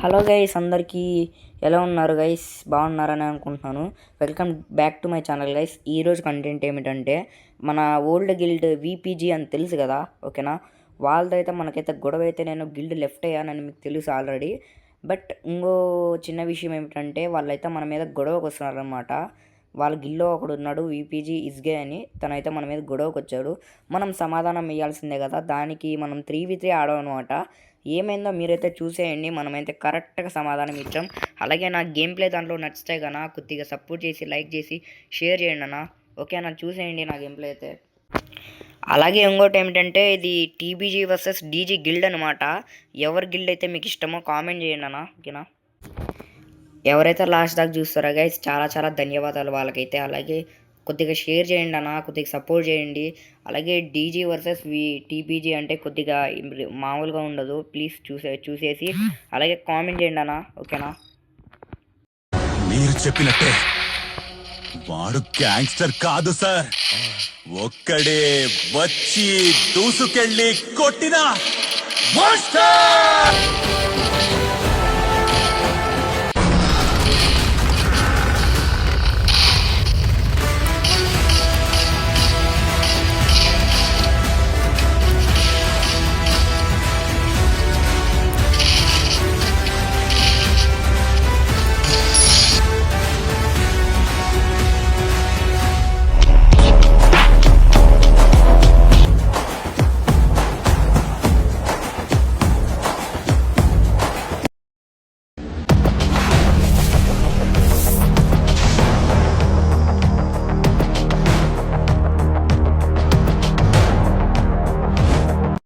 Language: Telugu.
హలో గైస్ అందరికీ ఎలా ఉన్నారు గైస్? బాగున్నారని అనుకుంటున్నాను. Welcome back to my channel guys. ఈరోజు కంటెంట్ ఏమిటంటే మన ఓల్డ్ గిల్డ్ విపిజీ అని తెలుసు కదా, ఓకేనా? వాళ్ళతో అయితే మనకైతే గొడవ అయితే నేను గిల్డ్ లెఫ్ట్ అయ్యానని మీకు తెలుసు ఆల్రెడీ. బట్ ఇంకో చిన్న విషయం ఏమిటంటే వాళ్ళైతే మన మీద గొడవకు వస్తున్నారనమాట. వాళ్ళ గిల్లో ఒకడు ఉన్నాడు విపీజీ ఇస్గే అని, తనైతే మన మీద గొడవకు వచ్చాడు. మనం సమాధానం ఇవ్వాల్సిందే కదా, దానికి మనం 3v3 ఆడామన్నమాట. ఏమైందో మీరైతే చూసేయండి. మనమైతే కరెక్ట్గా సమాధానం ఇచ్చాం. అలాగే నా గేమ్ ప్లే దాంట్లో నచ్చితే కన్నా కొద్దిగా సపోర్ట్ చేసి లైక్ చేసి షేర్ చేయండి అన్న, ఓకేనా? చూసేయండి నా గేమ్ ప్లే అయితే. అలాగే ఇంకోటి ఏమిటంటే ఇది టీబీజీ వర్సెస్ డీజీ గిల్డ్ అనమాట. ఎవరి గిల్డ్ అయితే మీకు ఇష్టమో కామెంట్ చేయండి అన్న, ఓకేనా? ఎవరైతే లాస్ట్ దాకా చూస్తారో గైస్ చాలా చాలా ధన్యవాదాలు వాళ్ళకైతే. అలాగే కొద్దిగా షేర్ చేయండి అన్న, కొద్దిగా సపోర్ట్ చేయండి. అలాగే డీజీ వర్సెస్ టీపీజీ అంటే కొద్దిగా మామూలుగా ఉండదు. ప్లీజ్ చూసేసి అలాగే కామెంట్ చేయండి అన్న, ఓకేనా? మీరు చెప్పినట్టే వాడు గ్యాంగ్స్టర్ కాదు సార్, ఒక్కడే వచ్చి దూసుకెళ్ళి కొట్టిన మాస్టర్.